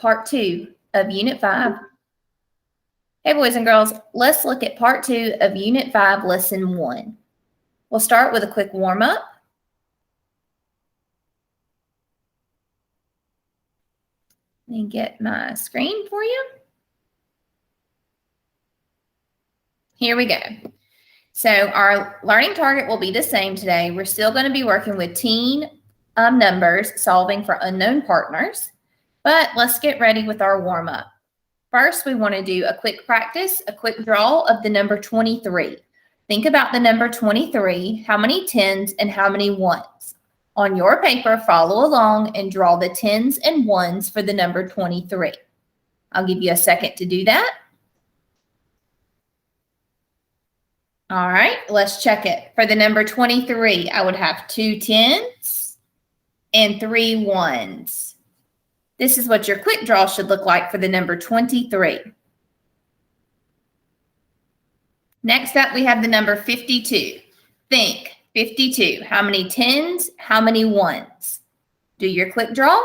part 2 of Unit 5. Hey, boys and girls, let's look at part 2 of Unit 5, Lesson 1. We'll start with a quick warm-up. Let me get my screen for you. Here we go. So our learning target will be the same today. We're still going to be working with teen numbers, solving for unknown partners. But let's get ready with our warm-up. First, we want to do a quick practice, a quick draw of the number 23. Think about the number 23, how many tens and how many ones. On your paper, follow along and draw the tens and ones for the number 23. I'll give you a second to do that. All right, let's check it. For the number 23, I would have 2 tens and 3 ones. This is what your quick draw should look like for the number 23. Next up, we have the number 52. Think, 52. How many tens? How many ones? Do your quick draw.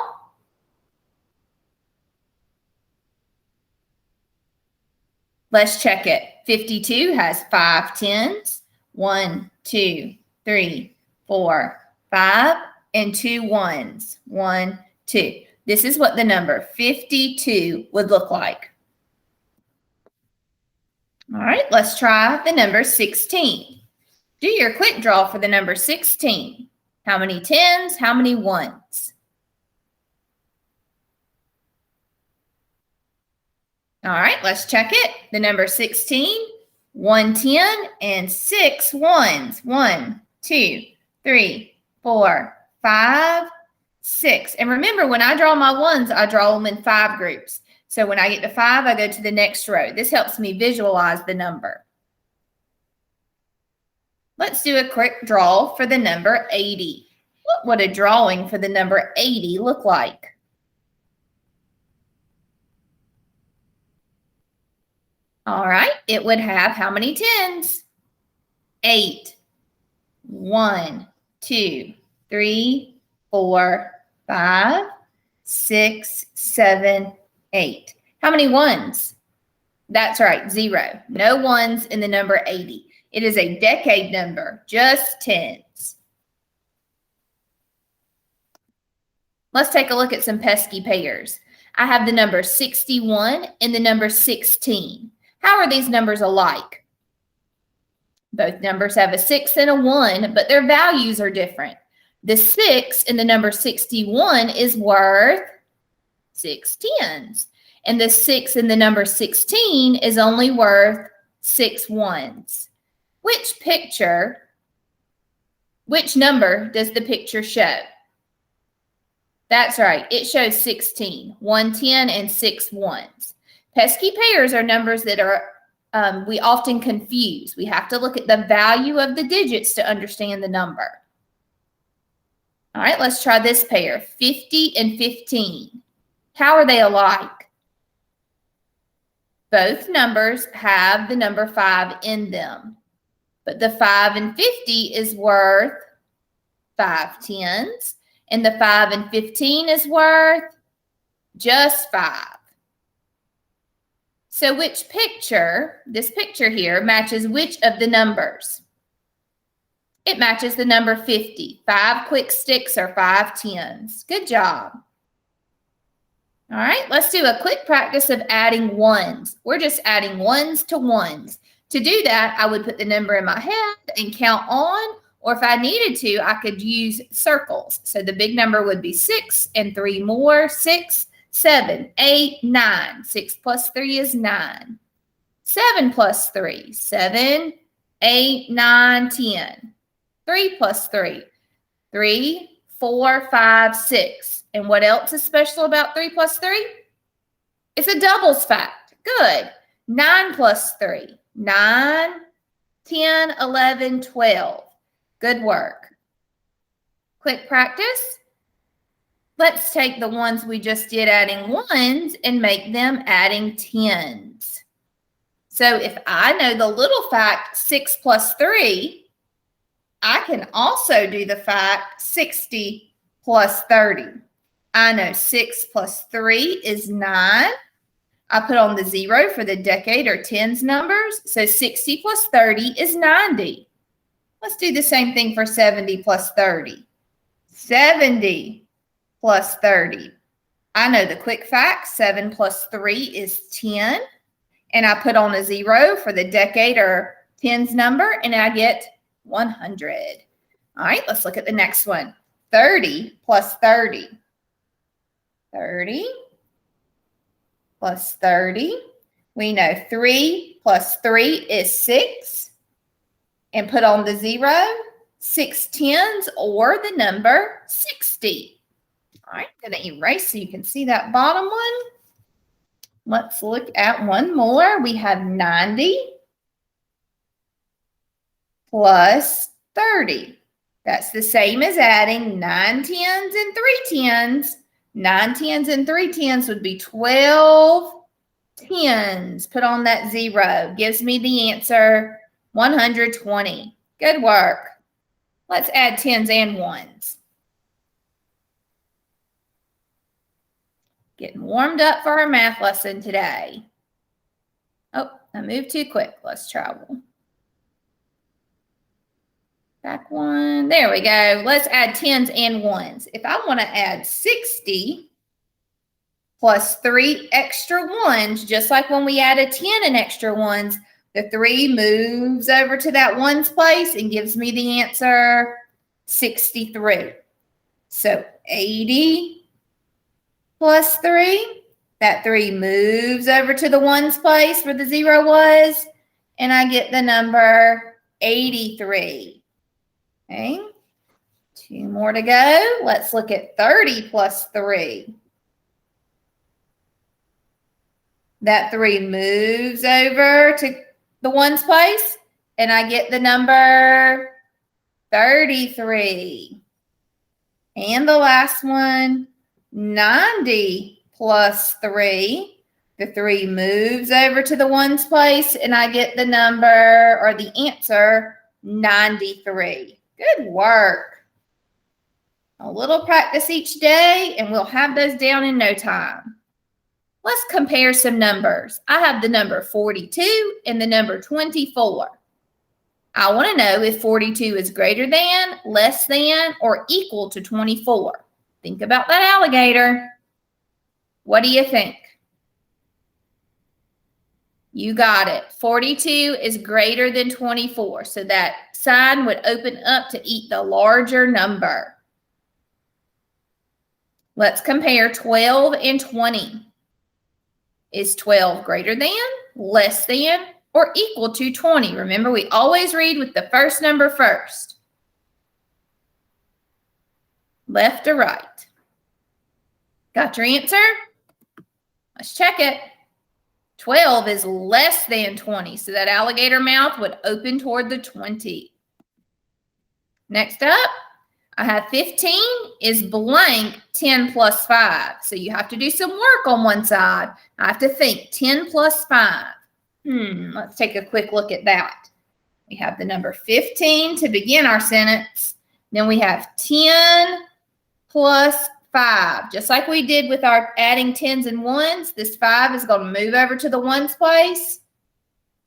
Let's check it. 52 has 5 tens, 1, 2, 3, 4, 5, and 2 ones. 1, 2. This is what the number 52 would look like. All right, let's try the number 16. Do your quick draw for the number 16. How many tens? How many ones? All right, let's check it. The number 16, 1 10 and 6 ones. 1, 2, 3, 4, 5, 6. And remember, when I draw my ones, I draw them in 5 groups. So when I get to 5, I go to the next row. This helps me visualize the number. Let's do a quick draw for the number 80. What would a drawing for the number 80 look like? All right, it would have how many tens? 8. 1, 2, 3, 4, 5, 6, 7, 8. How many ones? That's right, 0. No ones in the number 80. It is a decade number, just tens. Let's take a look at some pesky pairs. I have the number 61 and the number 16. How are these numbers alike? Both numbers have a 6 and a 1, but their values are different. The 6 in the number 61 is worth 6 tens. And the 6 in the number 16 is only worth 6 ones. Which number does the picture show? That's right, it shows 16, 1 10 and 6 ones. Pesky pairs are numbers that are we often confuse. We have to look at the value of the digits to understand the number. All right, let's try this pair, 50 and 15. How are they alike? Both numbers have the number 5 in them, but the 5 and 50 is worth 5 tens, and the 5 and 15 is worth just 5. So which picture, this picture here, matches which of the numbers? It matches the number 50. 5 quick sticks are 5 tens. Good job. All right, let's do a quick practice of adding ones. We're just adding ones to ones. To do that, I would put the number in my head and count on, or if I needed to, I could use circles. So the big number would be 6 and 3 more, 6, 7, 8, 9. 6 plus 3 is 9. 7 plus 3, 7, 8, 9, 10. 3 plus 3, 3, 4, 5, 6. And what else is special about 3 plus 3? It's a doubles fact. Good. 9 plus 3, 9, 10, 11, 12. Good work. Quick practice. Let's take the ones we just did adding ones and make them adding tens. So if I know the little fact 6 plus 3, I can also do the fact 60 plus 30. I know 6 plus 3 is 9. I put on the 0 for the decade or tens numbers. So 60 plus 30 is 90. Let's do the same thing for 70 plus 30. 70 plus 30. I know the quick fact, 7 plus 3 is 10. And I put on a 0 for the decade or tens number, and I get 100. All right, let's look at the next one. 30 plus 30. 30 plus 30. We know 3 plus 3 is 6. And put on the 0, 6 tens, or the number 60. All right, I'm going to erase so you can see that bottom one. Let's look at one more. We have 90 plus 30. That's the same as adding 9 tens and 3 tens. 9 tens and 3 tens would be 12 tens. Put on that 0. Gives me the answer 120. Good work. Let's add tens and ones. Getting warmed up for our math lesson today. Oh, I moved too quick. Let's travel. Back one. There we go. Let's add tens and ones. If I want to add 60 plus 3 extra ones, just like when we added 10 and extra ones, the 3 moves over to that ones place and gives me the answer 63. So 80 plus 3. That 3 moves over to the ones place where the 0 was, and I get the number 83. Okay, 2 more to go. Let's look at 30 plus 3. That 3 moves over to the ones place, and I get the number 33. And the last one, 90 plus 3. The 3 moves over to the ones place, and I get the number or the answer 93. Good work. A little practice each day, and we'll have those down in no time. Let's compare some numbers. I have the number 42 and the number 24. I want to know if 42 is greater than, less than, or equal to 24. Think about that alligator. What do you think? You got it. 42 is greater than 24. So that sign would open up to eat the larger number. Let's compare 12 and 20. Is 12 greater than, less than, or equal to 20? Remember, we always read with the first number first. Left or right? Got your answer? Let's check it. 12 is less than 20, so that alligator mouth would open toward the 20. Next up, I have 15 is blank 10 plus 5. So you have to do some work on one side. I have to think 10 plus 5. Let's take a quick look at that. We have the number 15 to begin our sentence. Then we have 10 plus 5. Just like we did with our adding tens and ones, this 5 is going to move over to the ones place.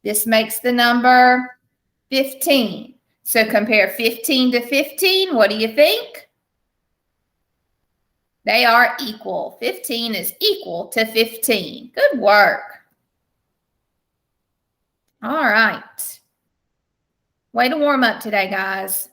This makes the number 15. So compare 15 to 15. What do you think? They are equal. 15 is equal to 15. Good work. All right. Way to warm up today, guys.